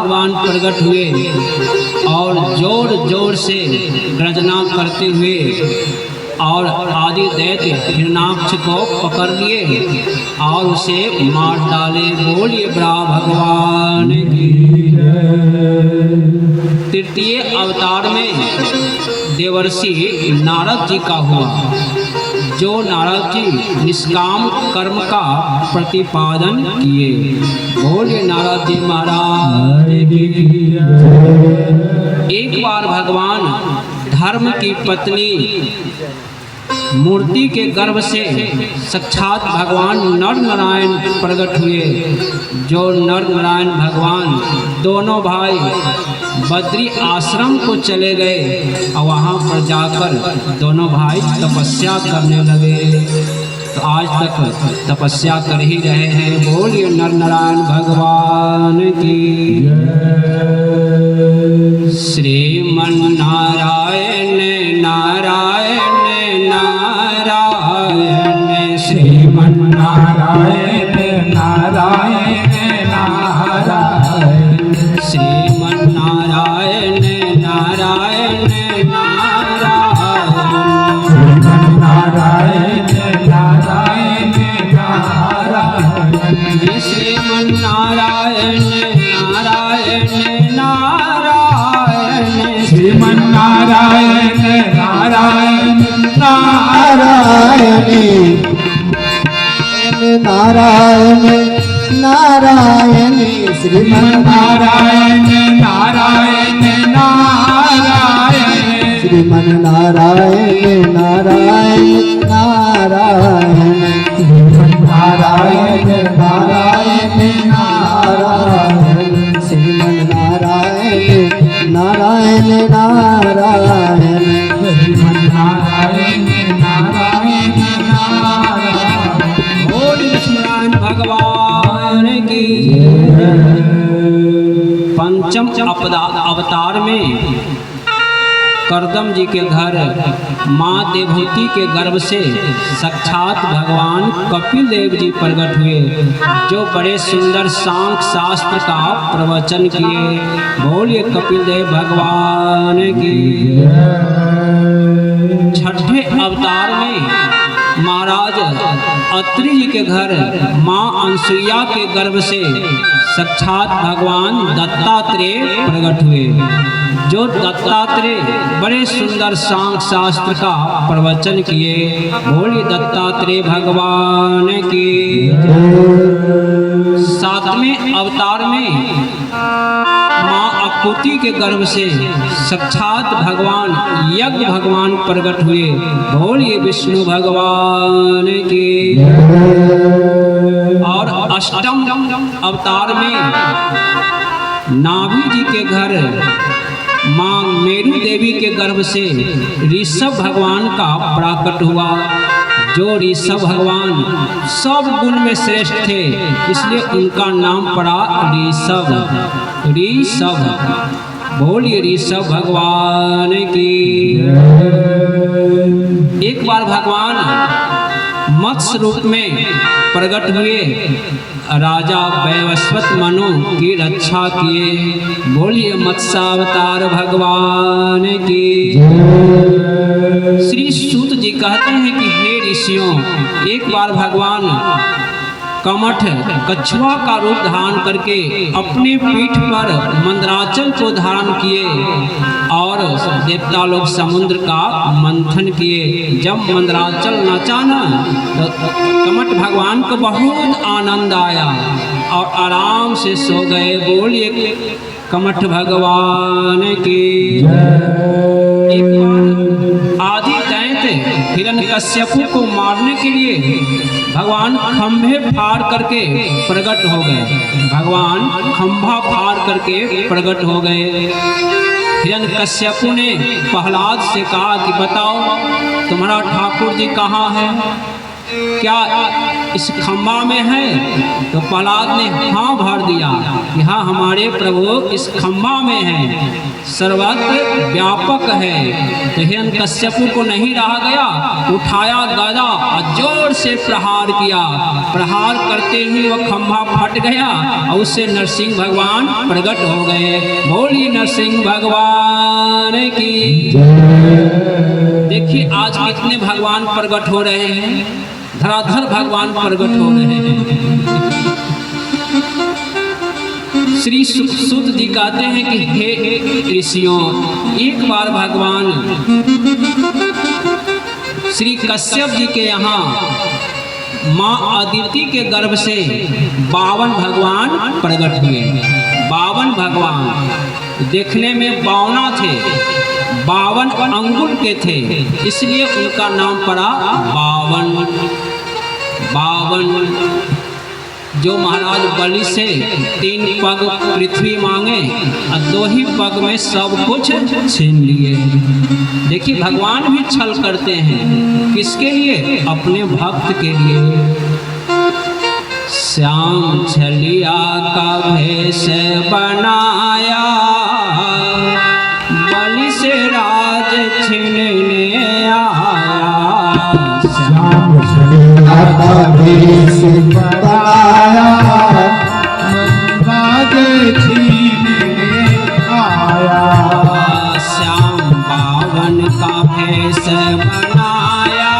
भगवान प्रकट हुए और जोर जोर से गर्जना करते हुए और आदि दैत्य हिरणाक्ष को पकड़ लिए और उसे मार डाले। बोलिए ब्रा भगवान की। तृतीय अवतार में देवर्षि नारद जी का हुआ, जो नारद जी निष्काम कर्म का प्रतिपादन किए। बोलिए नारद जी महाराज की। एक बार भगवान धर्म की पत्नी मूर्ति के गर्भ से साक्षात भगवान नर नारायण प्रकट हुए। जो नर नारायण भगवान दोनों भाई बद्री आश्रम को चले गए और वहाँ पर जाकर दोनों भाई तपस्या करने लगे। तो आज तक तपस्या कर ही रहे हैं। बोलिए नर नारायण भगवान की। श्रीमन नारायण नारायण नारायण, श्रीमन नारायण नारायण नारायण, श्रीमन नारायण नारायण नारायण, श्रीमन नारायण नारायण नारायण, श्रीमन नारायण नारायण नारायण, श्रीमन नारायण नारायण नारायण, नारायण नारायण, श्रीमन नारायण नारायण नारायण, श्रीमन नारायण नारायण नारायण, श्रीमन नारायण नारायण नारायण, श्रीमन नारायण नारायण नारायण, श्रीमन नारायण नारायण नारायण। बोलिए लक्ष्मण भगवान की। पंचम अवतार में करदम जी के घर माँ देवहूति के गर्भ से साक्षात भगवान कपिल देव जी प्रकट हुए, जो बड़े सुंदर सांख्य शास्त्र का प्रवचन किए। बोलिए कपिल देव भगवान की। छठे अवतार में महाराज अत्रि जी के घर माँ अनसुईया के गर्भ से साक्षात भगवान दत्तात्रेय प्रकट हुए, जो दत्तात्रेय बड़े सुंदर सांख्य शास्त्र का प्रवचन किए। बोलिए दत्तात्रेय भगवान की। सातवें अवतार में माँ अकुति के गर्भ से साक्षात भगवान यज्ञ भगवान प्रकट हुए। बोलिए विष्णु भगवान की। और अष्टम अवतार में नाभि जी के घर माँ मेरु देवी के गर्भ से ऋषभ भगवान का प्रकट हुआ, जो ऋषभ भगवान सब गुण में श्रेष्ठ थे, इसलिए उनका नाम पड़ा ऋषभ। ऋषभ। बोलिए ऋषभ भगवान की। एक बार भगवान मत्स्य रूप में प्रकट हुए, राजा वैवस्वत मनु की रक्षा किए। बोलिए मत्स्यावतार भगवान की। श्री सूत जी कहते हैं कि हे ऋषियों, एक बार भगवान कमठ कछुआ का रूप धारण करके अपने पीठ पर मंदराचल को धारण किए और देवता लोग समुद्र का मंथन किए। जब मंदराचल नाचा ना तो कमठ भगवान को बहुत आनंद आया और आराम से सो गए। बोलिए कमठ भगवान की। एक बार आदि दैत्य हिरण्यकश्यपु को मारने के लिए भगवान खंभे फाड़ करके प्रकट हो गए। भगवान खंभा फाड़ करके प्रकट हो गए। हिरण्यकश्यपु ने प्रहलाद से कहा कि बताओ तुम्हारा ठाकुर जी कहाँ है। क्या इस खंबा में है? तो प्रहलाद ने हाँ भर दिया कि हाँ हमारे प्रभु इस खंबा में है, सर्वत्र व्यापक है। तो हिरण्यकश्यप को नहीं रहा गया, उठाया गदा और जोर से प्रहार किया। प्रहार करते ही वह खंभा फट गया और उससे नरसिंह भगवान प्रकट हो गए। बोलिए नरसिंह भगवान की। देखिए आज कितने भगवान प्रकट हो रहे हैं, धराधर भगवान प्रकट हो रहे हैं। श्री सुत जी कहते हैं कि हे ऋषियों, एक बार भगवान श्री कश्यप जी के यहाँ माँ अदिति के गर्भ से 52 भगवान प्रकट हुए। 52 भगवान देखने में 52 थे, 52 अंगुल के थे, इसलिए उनका नाम पड़ा 52। जो महाराज बलि से 3 पग पृथ्वी मांगे और 2 ही पग में सब कुछ छीन लिए। देखिए भगवान भी छल करते हैं, किसके लिए? अपने भक्त के लिए। श्याम छलिया का भेष बनाया, बलि से राज छीनने आया। श्याम छलिया का भेष बनाया, राज छीनने आया। श्याम 52 का भेष बनाया,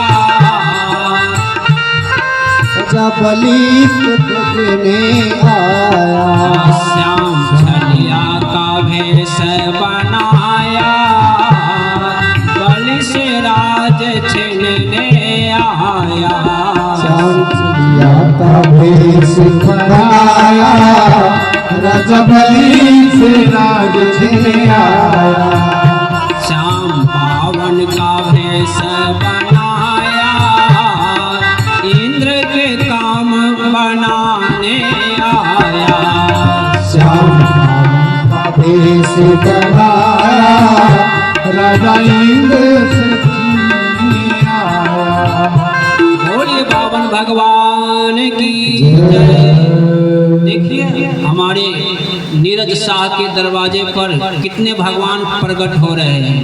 बलि देखने आया। श्याम छलिया का भेष बनाया, बलि से राज छीनने आया। श्याम छलिया का भेष बनाया, राजा बलि से राज छीनने आया। श्याम 52 का भेष बनाया, इंद्र के काम बनाने आया। श्याम का भेष बनाया, राजा इंद्र से छीनने आया। बोलिए 52 भगवान की जय। देखिए हमारे नीरज शाह के दरवाजे पर कितने भगवान प्रकट हो रहे हैं,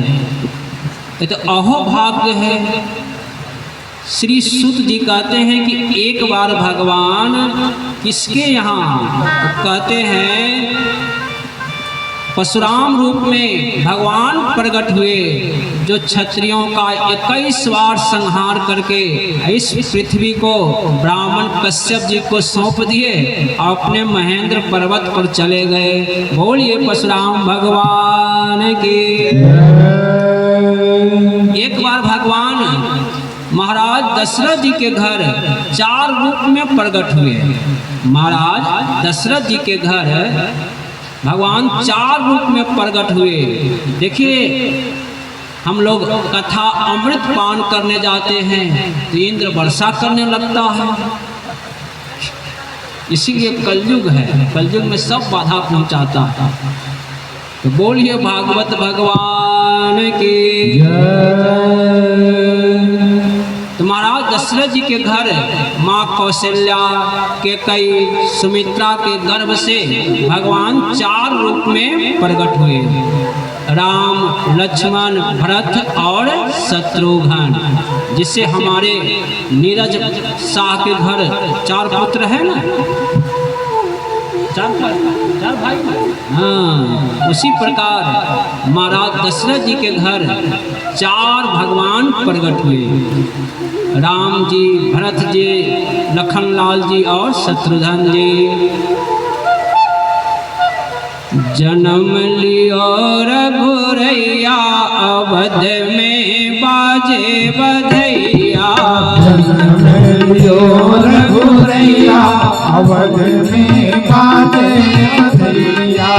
ये तो अहोभाग्य है। श्री सुत जी कहते हैं कि एक बार भगवान किसके यहाँ? कहते हैं परशुराम रूप में भगवान प्रकट हुए, जो क्षत्रियों का 21 बार संहार करके इस पृथ्वी को ब्राह्मण कश्यप जी को सौंप दिए, अपने महेंद्र पर्वत पर चले गए। बोलिए परशुराम भगवान की। एक बार भगवान महाराज दशरथ जी के घर 4 रूप में प्रकट हुए। महाराज दशरथ जी के घर भगवान 4 रूप में प्रकट हुए। देखिए हम लोग कथा अमृत पान करने जाते हैं तो इंद्र वर्षा करने लगता है, इसीलिए कलयुग है, कलयुग में सब बाधा पहुंचाता है। तो बोलिए भागवत भगवान की जय। तो महाराज दशरथ जी के घर माँ कौशल्या के कई सुमित्रा के गर्भ से भगवान 4 रूप में प्रकट हुए। राम, लक्ष्मण, भरत और शत्रुघ्न, जिससे हमारे नीरज शाह के घर 4 पुत्र है ना, 4 भाई। हाँ, उसी प्रकार महाराज दशरथ जी के घर 4 भगवान प्रकट हुए। राम जी, भरत जी, लखनलाल जी और शत्रुघ्न जी। जन्म लियो रघुरैया, अवध में बाजे बधैया। जन्म लियो रघुरैया, अवध में बाजे बधैया।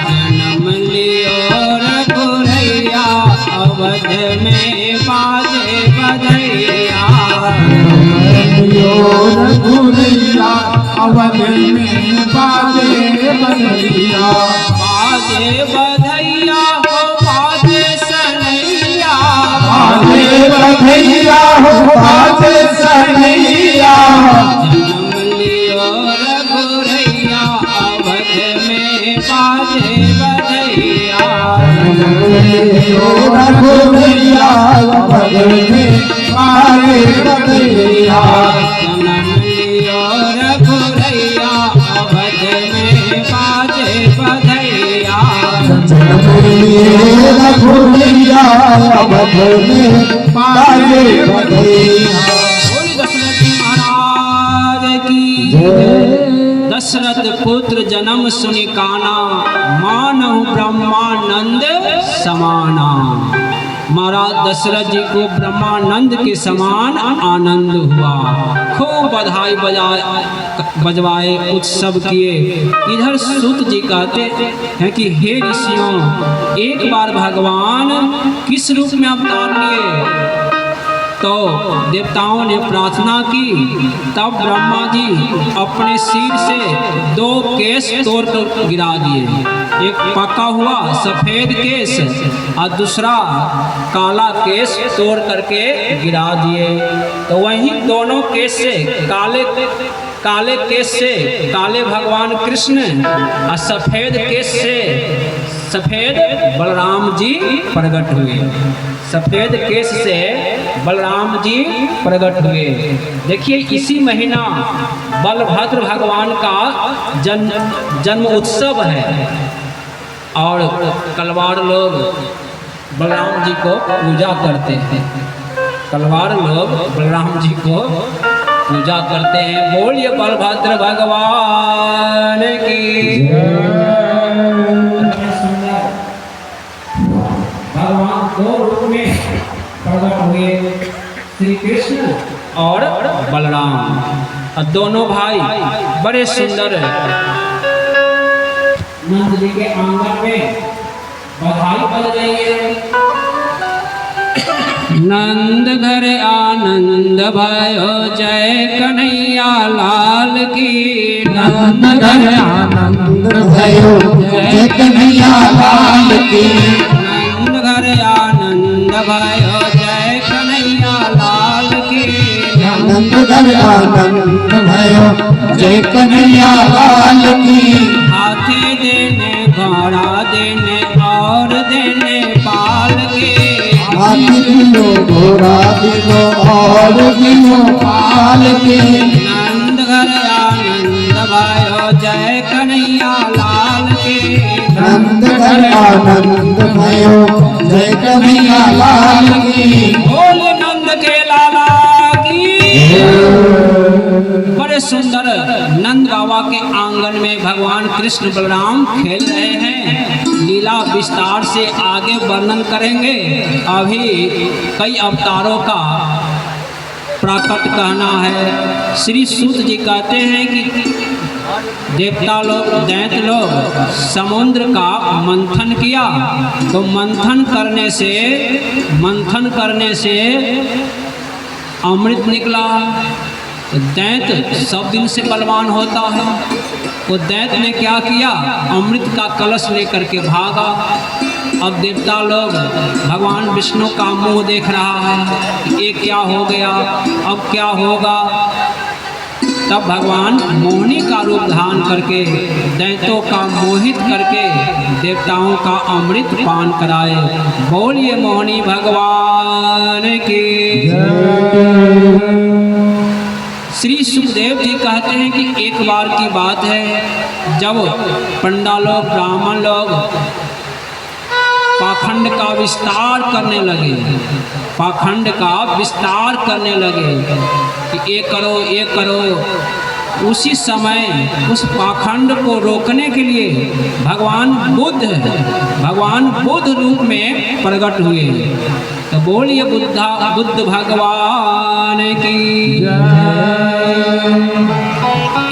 जन्म लियो रघुरैया, अवध में बाजे बधैया। रघुरैया, अवध में बाजे बधैया। बाजे बधैया हो बाजे सनैया, बाजे बधैया हो बाजे कन्हैया जन्म लियो रघुरैया अवध में बाजे बधैया रघुरैया अवध में बाजे बधैया जन्म लियो रघुरैया अवध में बाजे बधैया रघुरैया अवध में बाजे बधैया। बोल दशरथ महाराज की दशरथ पुत्र जन्म सुनि काना मानहु ब्रह्मानंद समाना। महाराज दशरथ जी को ब्रह्मानंद के समान आनंद हुआ। खूब बधाई बजवाए उत्सव किए। इधर सूत जी कहते हैं कि हे ऋषियों, एक बार भगवान किस रूप में अवतार लिए? तो देवताओं ने प्रार्थना की। तब ब्रह्मा जी अपने सिर से 2 केस तोड़ कर गिरा दिए। एक पका हुआ सफेद केस और दूसरा काला केस तोड़ करके गिरा दिए। तो वहीं दोनों केस से काले केस से काले भगवान कृष्ण और सफेद केस से सफेद बलराम जी प्रकट हुए। सफेद केस से बलराम जी प्रकट हुए। देखिए इसी महीना बलभद्र भगवान का जन्म उत्सव है और कलवार लोग बलराम जी को पूजा करते हैं। कलवार लोग बलराम जी को पूजा करते हैं। बोलिए बलभद्र भगवान की। भगवान 2 रूप में प्रकट हुए, श्री कृष्ण और बलराम। और दोनों भाई बड़े सुंदर नंद जी के आंगन में बधाई बज रही है। नंद घर आनंद भयो जय कन्हैया लाल की। नंद घर आनंद भयो जय कन्हैया लाल की। नंद घर आनंद भयो जय कन्हैया लाल की। नंद घर आनंद भयो जय कन्हैया लाल की। हाथी देने घोड़ा देने और देने पाल के। हाथी दिलो घोड़ा दिलो और दिलो पाल के। नंद घर आनंद भयो जय कन्हैया लाल के। नंद घर आनंद भयो जय कन्हैया लाल की। बोल नंद के लाला की। बड़े सुंदर नंद बाबा के आंगन में भगवान कृष्ण बलराम खेल रहे हैं। लीला विस्तार से आगे वर्णन करेंगे। अभी कई अवतारों का प्रकट कहना है। श्री सूत जी कहते हैं कि देवता लोग दैत्य लोग समुद्र का मंथन किया। तो मंथन करने से अमृत निकला। दैत्य सब दिन से बलवान होता है। वो दैत्य ने क्या किया? अमृत का कलश लेकर के भागा। अब देवता लोग भगवान विष्णु का मुंह देख रहा है कि ये क्या हो गया, अब क्या होगा। तब भगवान मोहिनी का रूप धारण करके दैत्यों का मोहित करके देवताओं का अमृत पान कराए। बोलिए मोहिनी भगवान की। श्री सुखदेव जी कहते हैं कि एक बार की बात है, जब पंडा लोग ब्राह्मण लोग पाखंड का विस्तार करने लगे कि ये करो। उसी समय उस पाखंड को रोकने के लिए भगवान बुद्ध रूप में प्रकट हुए। तो बोलिए बुद्ध भगवान की जय।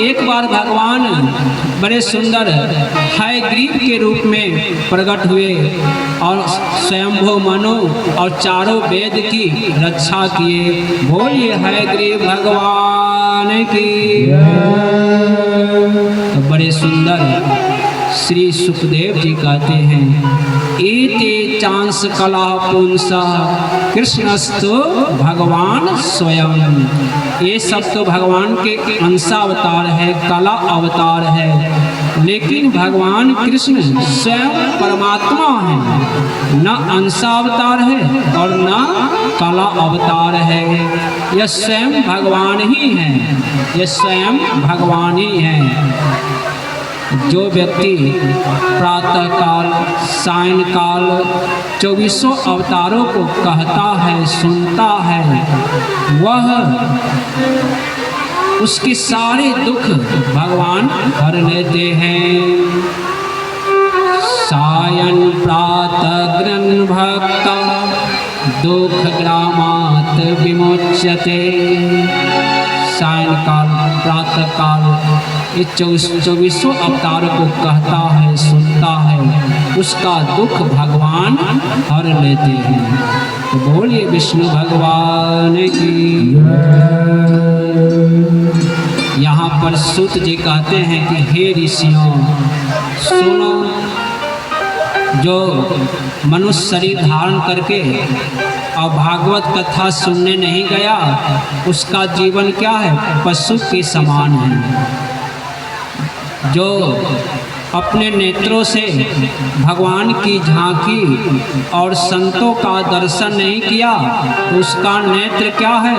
एक बार भगवान बड़े सुंदर हयग्रीव के रूप में प्रकट हुए और स्वयंभू मनु और चारों वेद की रक्षा किए। बोलिए हयग्रीव भगवान की। तो बड़े सुंदर श्री सुखदेव जी कहते हैं एते चांस कला पुंसा कृष्णस्तु भगवान स्वयं। ये सब तो भगवान के अंशावतार है, कला अवतार है, लेकिन भगवान कृष्ण स्वयं परमात्मा है, न अंशावतार है और न कला अवतार है। यह स्वयं भगवान ही है, यह स्वयं भगवान ही है। जो व्यक्ति प्रातःकाल सायंकाल 24 अवतारों को कहता है, सुनता है, वह उसके सारे दुख भगवान हर लेते हैं। सायं प्रातः ग्रन भक्ता दुख ग्रामात विमोच्यते। सायंकाल प्रातःकाल ये 24 अवतारों को कहता है, सुनता है, उसका दुख भगवान हर लेते हैं। तो बोलिए विष्णु भगवान की। यहाँ पर सूत जी कहते हैं कि हे ऋषियों सुनो, जो मनुष्य शरीर धारण करके और भागवत कथा सुनने नहीं गया, उसका जीवन क्या है? पशु के समान है। जो अपने नेत्रों से भगवान की झांकी और संतों का दर्शन नहीं किया, तो उसका नेत्र क्या है?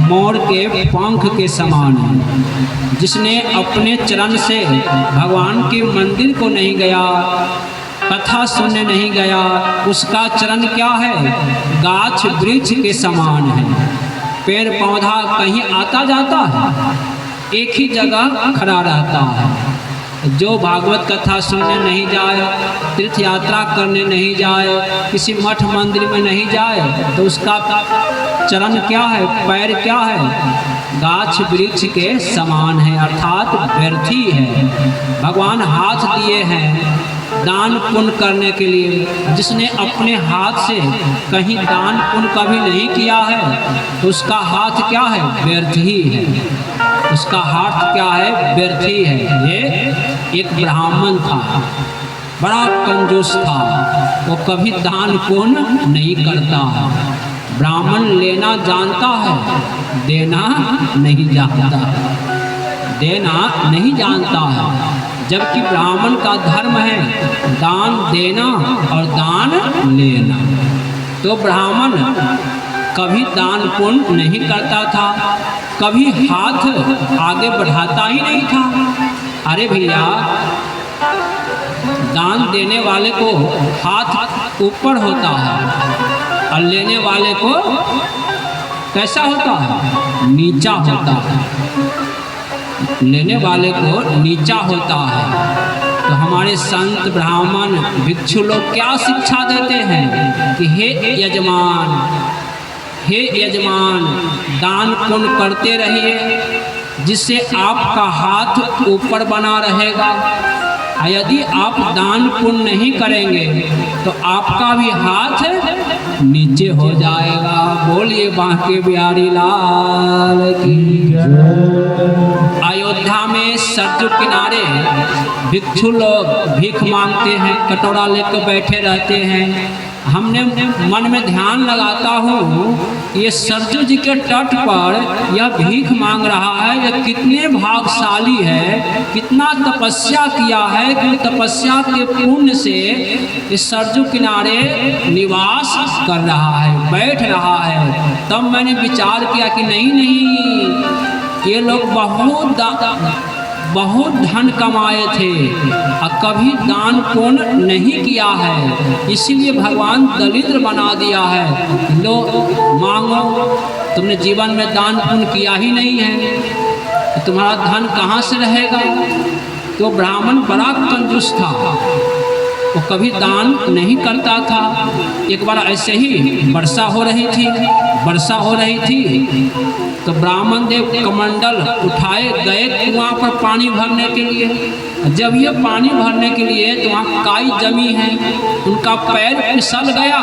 मोर के पंख के समान है। जिसने अपने चरण से भगवान के मंदिर को नहीं गया, कथा सुनने नहीं गया, उसका चरण क्या है? गाछ वृक्ष के समान है। पेड़ पौधा कहीं आता जाता है, एक ही जगह खड़ा रहता है। जो भागवत कथा सुनने नहीं जाए, तीर्थ यात्रा करने नहीं जाए, किसी मठ मंदिर में नहीं जाए, तो उसका चरण क्या है? पैर क्या है? गाछ वृक्ष के समान है, अर्थात व्यर्थी है। भगवान हाथ दिए हैं दान पुण्य करने के लिए। जिसने अपने हाथ से कहीं दान पुण्य कभी नहीं किया है, तो उसका हाथ क्या है? व्यर्थ ही है। उसका हाथ क्या है? व्यर्थ ही है। ये एक ब्राह्मण था, बड़ा कंजूस था, वो कभी दान पुण्य नहीं करता। ब्राह्मण लेना जानता है, देना नहीं जानता, देना नहीं जानता है। जबकि ब्राह्मण का धर्म है दान देना और दान लेना। तो ब्राह्मण कभी दान पुण्य नहीं करता था, कभी हाथ आगे बढ़ाता ही नहीं था। अरे भैया, दान देने वाले को हाथ ऊपर होता है और लेने वाले को कैसा होता है? नीचा होता है। लेने वाले को नीचा होता है। तो हमारे संत ब्राह्मण भिक्षु लोग क्या शिक्षा देते हैं कि हे यजमान, हे यजमान, दान पुण्य करते रहिए, जिससे आपका हाथ ऊपर बना रहेगा। यदि आप दान पुण्य नहीं करेंगे तो आपका भी हाथ नीचे हो जाएगा। बोलिए बांके बिहारी लाल की। अयोध्या में सरजू किनारे भिक्षु लोग भीख मांगते हैं, कटोरा लेकर बैठे रहते हैं। हमने मन में ध्यान लगाता हूँ, ये सरजू जी के तट पर यह भीख मांग रहा है, यह कितने भाग्यशाली है, कितना तपस्या किया है कि तपस्या के पुण्य से इस सरजू किनारे निवास कर रहा है, बैठ रहा है। तब मैंने विचार किया कि नहीं, ये लोग बहुत धन कमाए थे और कभी दान पुण्य नहीं किया है, इसीलिए भगवान दरिद्र बना दिया है। लो मांगो, तुमने जीवन में दान पुण्य किया ही नहीं है, तो तुम्हारा धन कहाँ से रहेगा? तो ब्राह्मण बड़ा कंजूस था, वो कभी दान नहीं करता था। एक बार ऐसे ही वर्षा हो रही थी, तो ब्राह्मण देव कमंडल उठाए गए कुआं पर पानी भरने के लिए। जब ये पानी भरने के लिए तो वहाँ काई जमी है, उनका पैर फिसल गया,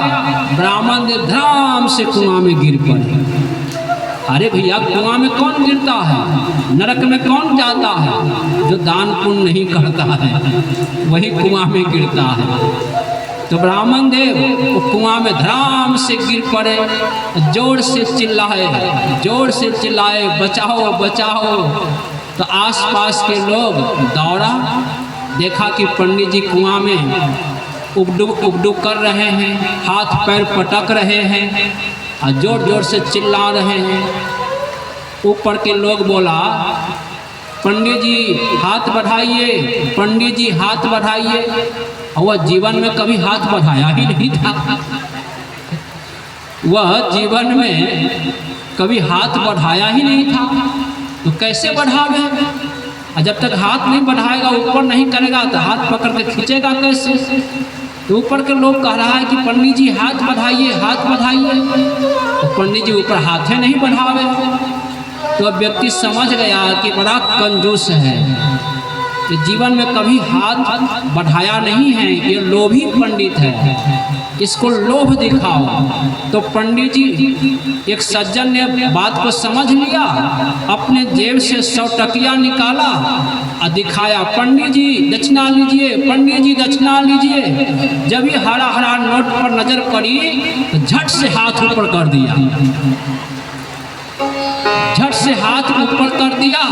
ब्राह्मण देव धड़ाम से कुआं में गिर पड़े। अरे भैया, कुआं में कौन गिरता है, नरक में कौन जाता है? जो दान पुण्य नहीं करता है वही कुआं में गिरता है। तो ब्राह्मण देव वो कुआं में धड़ाम से गिर पड़े, जोर से चिल्लाए बचाओ बचाओ। तो आसपास के लोग दौड़ा, देखा कि पंडित जी कुआं में उबडुब कर रहे हैं, हाथ पैर पटक रहे हैं और जोर जोर से चिल्ला रहे हैं। ऊपर के लोग बोला, पंडित जी हाथ बढ़ाइए, पंडित जी हाथ बढ़ाइए। और वह जीवन में कभी हाथ बढ़ाया ही नहीं था, वह जीवन में कभी हाथ बढ़ाया ही नहीं था, तो कैसे बढ़ावे? और जब तक हाथ नहीं बढ़ाएगा, ऊपर नहीं करेगा, तो हाथ पकड़ के खींचेगा कैसे? तो ऊपर के लोग कह रहा है कि पंडित जी हाथ बढ़ाइए, हाथ बढ़ाइए। तो पंडित जी ऊपर हाथे नहीं बढ़ावे। तो अब व्यक्ति समझ गया कि बड़ा कंजूस है, कि जीवन में कभी हाथ बढ़ाया नहीं है, ये लोभी पंडित है, इसको लोभ दिखाओ। तो पंडित जी, एक सज्जन ने बात को समझ लिया, अपने जेब से 100 टकिया निकाला और दिखाया, पंडित जी दक्षिणा लीजिए, पंडित जी दक्षिणा लीजिए। जब ये हरा हरा नोट पर नजर पड़ी तो झट से हाथ ऊपर कर दिया, झट से हाथ ऊपर कर दिया।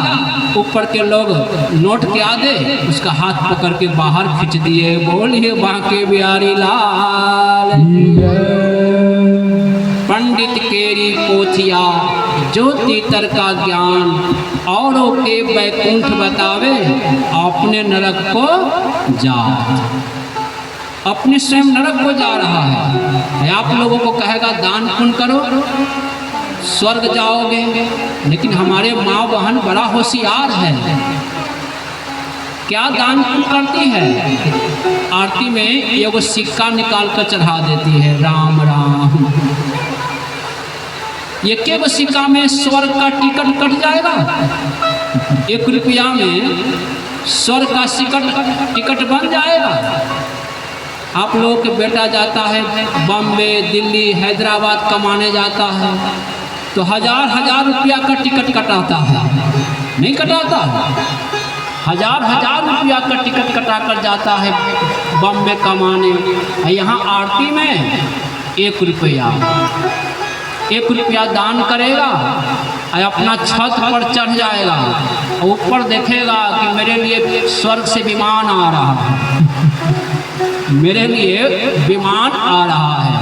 ऊपर के लोग नोट क्या दे, उसका हाथ पकड़ के बाहर खींच दिए। बोलिए बांके बिहारी लाल। पंडित केरी पोथिया जो तीतर का ज्ञान, औरों के बैकुंठ बतावे, अपने नरक को जा, अपने स्वयं नरक को जा रहा है। आप लोगों को कहेगा दान पुण्य करो, स्वर्ग जाओगे, लेकिन हमारे माँ बहन बड़ा होशियार है। क्या दान पुण्य करती है? आरती में एगो सिक्का निकाल कर चढ़ा देती है, राम राम। ये केवल सिक्का में स्वर्ग का टिकट कट जाएगा। 1 रुपया में स्वर्ग का टिकट बन जाएगा। आप लोगों के बेटा जाता है बॉम्बे, दिल्ली, हैदराबाद कमाने जाता है, तो हजार रुपया का टिकट कटाता है, नहीं कटाता है? हजार रुपया का टिकट कटा कर जाता है बॉम्बे कमाने। यहाँ आरती में 1 रुपया दान करेगा और अपना छत पर चढ़ जाएगा, ऊपर देखेगा कि मेरे लिए स्वर्ग से विमान आ रहा है, मेरे लिए विमान आ रहा है।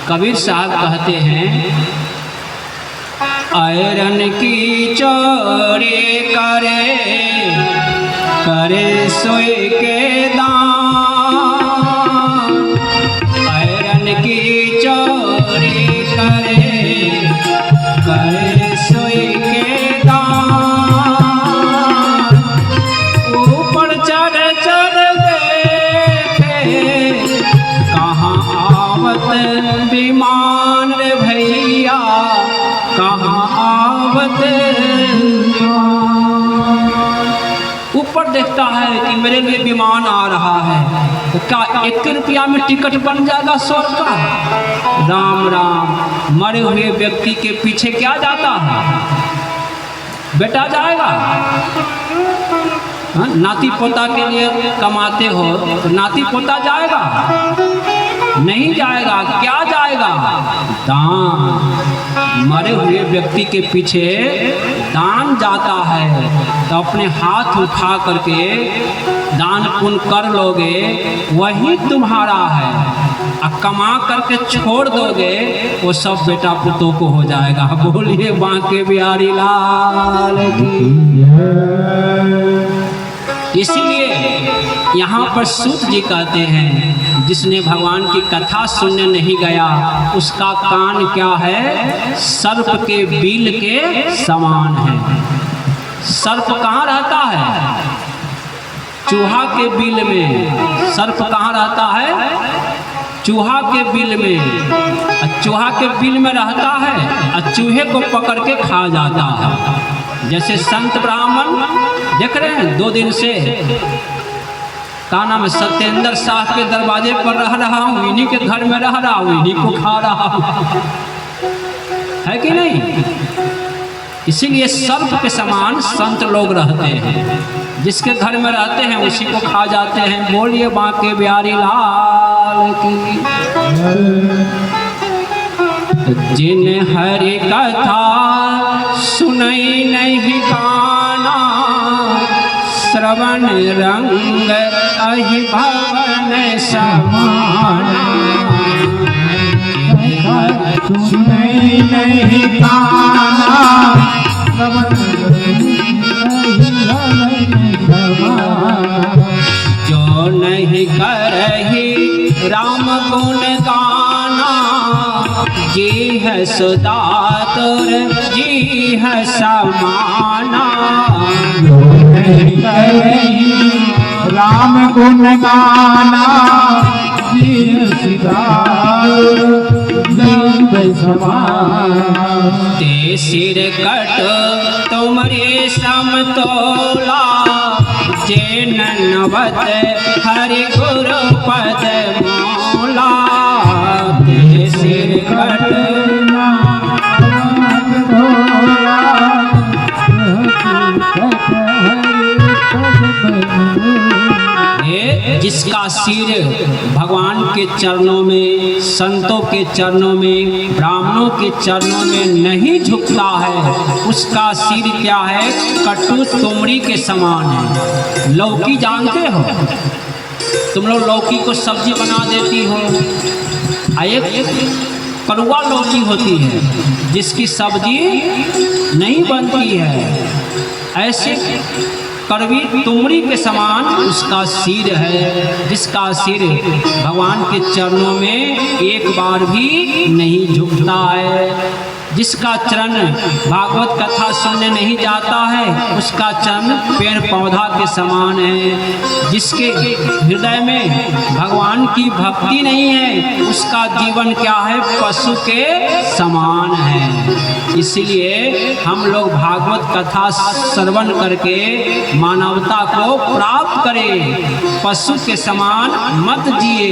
कबीर साहब कहते हैं, आयरन की चोरी करे करे सोए के दान, आयरन की चोरी करे करे सोए के दान। ऊपर चढ़ देखे कहाँ आवत विमान रे भैया, कहाँ आवत। ऊपर देखता है कि मेरे लिए विमान आ रहा है, तो क्या 1 रुपया में टिकट बन जाएगा स्वर्ग का? राम राम। मरे हुए व्यक्ति के पीछे क्या जाता है? बेटा जाएगा। नाती पोता के लिए कमाते हो तो नाती पोता जाएगा? नहीं जाएगा। क्या जाएगा? दान। मरे हुए व्यक्ति के पीछे दान जाता है, तो अपने हाथ उठा करके दान पुण्य कर लोगे, वही तुम्हारा है। और कमा करके छोड़ दोगे, वो सब बेटा पुतों को हो जाएगा। बोलिए बांके बिहारी लाल की। इसीलिए यहाँ पर सूत जी कहते हैं, जिसने भगवान की कथा सुनने नहीं गया, उसका कान क्या है? सर्प के बील के समान है। सर्प कहाँ रहता है? चूहा के बिल में। सर्प कहाँ रहता है? चूहा के बिल में। चूहा के बिल में रहता है और चूहे को पकड़ के खा जाता है। जैसे संत ब्राह्मण देख रहे हैं, 2 दिन से का नाम है, सत्येंद्र साहब के दरवाजे पर रह रहा हूँ, इन्हीं के घर में रह रहा हूँ, इन्हीं को खा रहा हूँ, है कि नहीं? इसीलिए सर्प के समान संत लोग रहते हैं, जिसके घर में रहते हैं उसी को खा जाते हैं। बोलिए बांके बिहारी लाल की। जिन हरि कथा सुनई नहीं काना, श्रवण रंग अहि भवन समाना। सुनई नहीं काना, श्रवण जो नहीं करही राम गुण गाना, जी है सुदा तुर जी है समाना। राम गुण गाना, जी सीता ते सिर कट तुमरे समतोला, जे ननवत हरि गुरु पद मौला। ते सिर कट जिसका सिर भगवान के चरणों में, संतों के चरणों में, ब्राह्मणों के चरणों में नहीं झुकता है, उसका सिर क्या है? कटु तुमड़ी के समान है। लौकी जानते हो तुम लोग? लौकी को सब्जी बना देती हो। एक कड़वा लौकी होती है जिसकी सब्जी नहीं बनती है। ऐसे कड़वी तुमड़ी के समान उसका सिर है, जिसका सिर भगवान के चरणों में एक बार भी नहीं झुकता है। जिसका चरण भागवत कथा सुनने नहीं जाता है, उसका चरण पेड़ पौधा के समान है। जिसके हृदय में भगवान की भक्ति नहीं है, उसका जीवन क्या है? पशु के समान है। इसलिए हम लोग भागवत कथा श्रवण करके मानवता को प्राप्त करें, पशु के समान मत जिए।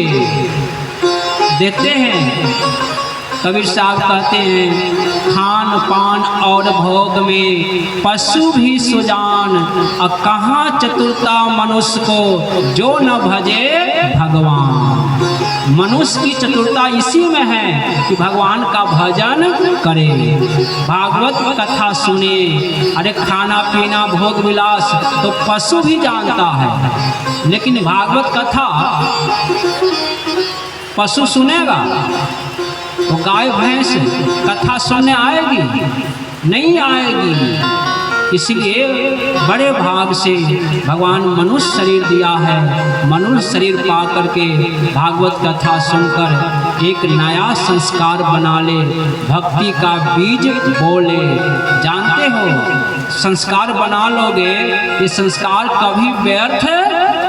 देखते हैं कबीर साहब कहते हैं, खान पान और भोग में पशु भी सुजान, और कहाँ चतुरता मनुष्य को जो न भजे भगवान। मनुष्य की चतुरता इसी में है कि भगवान का भजन करे, भागवत कथा सुने। अरे खाना पीना भोग विलास तो पशु भी जानता है, लेकिन भागवत कथा पशु सुनेगा तो गाय भैंस कथा सुनने आएगी? नहीं आएगी। इसलिए बड़े भाग से भगवान मनुष्य शरीर दिया है। मनुष्य शरीर पा करके भागवत कथा सुनकर एक नया संस्कार बना ले, भक्ति का बीज बोले। जानते हो, संस्कार बना लोगे, ये संस्कार कभी व्यर्थ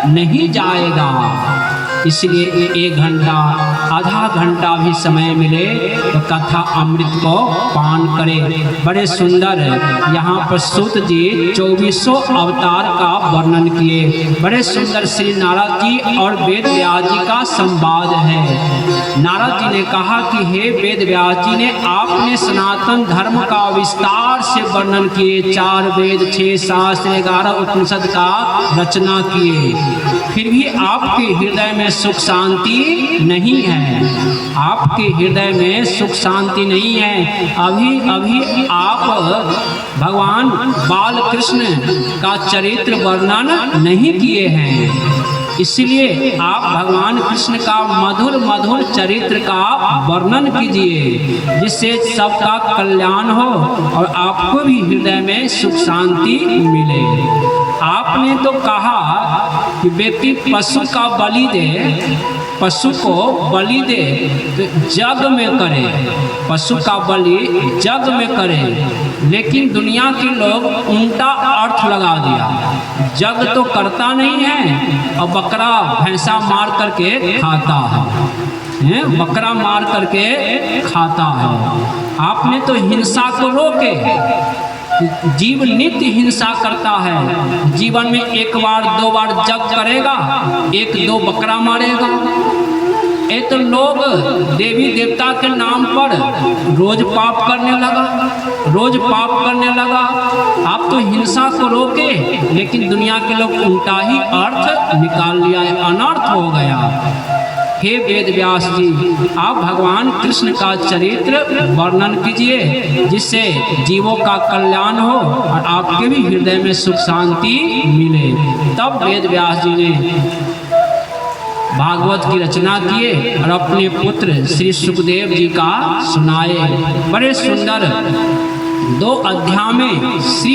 नहीं जाएगा। इसलिए 1 घंटा आधा घंटा भी समय मिले तो कथा अमृत को पान करें। बड़े सुंदर यहाँ पर सूत जी 2400 अवतार का वर्णन किए। बड़े सुंदर श्री नारद जी और वेद व्यास जी का संवाद है। नारद जी ने कहा कि हे वेद व्यास जी ने आपने सनातन धर्म का विस्तार से वर्णन किए, 4 वेद 6 शास्त्र 11 उपनिषद का रचना किए, फिर भी आपके हृदय में सुख शांति नहीं है। आपके हृदय में सुख शांति नहीं है। अभी अभी आप भगवान बाल कृष्ण का चरित्र वर्णन नहीं किए हैं। इसलिए आप भगवान कृष्ण का मधुर मधुर चरित्र का वर्णन कीजिए, जिससे सबका कल्याण हो और आपको भी हृदय में सुख शांति मिले। आपने तो कहा कि व्यक्ति पशु का बलि दे, पशु को बलि दे तो जग में करे, पशु का बलि जग में करे, लेकिन दुनिया के लोग उल्टा अर्थ लगा दिया। जग तो करता नहीं है और बकरा भैंसा मार करके खाता है, बकरा मार करके खाता है। आपने तो हिंसा को रोके। जीव नित्य हिंसा करता है। जीवन में 1 बार 2 बार जग करेगा, 1-2 बकरा मारेगा, ये तो लोग देवी देवता के नाम पर रोज पाप करने लगा। आप तो हिंसा को रोके, लेकिन दुनिया के लोग उल्टा ही अर्थ निकाल लिया है, अनर्थ हो गया। हे वेद व्यास जी, आप भगवान कृष्ण का चरित्र वर्णन कीजिए, जिससे जीवों का कल्याण हो और आपके भी हृदय में सुख शांति मिले। तब वेद व्यास जी ने भागवत की रचना किए और अपने पुत्र श्री सुखदेव जी का सुनाए। बड़े सुंदर 2 अध्याय में श्री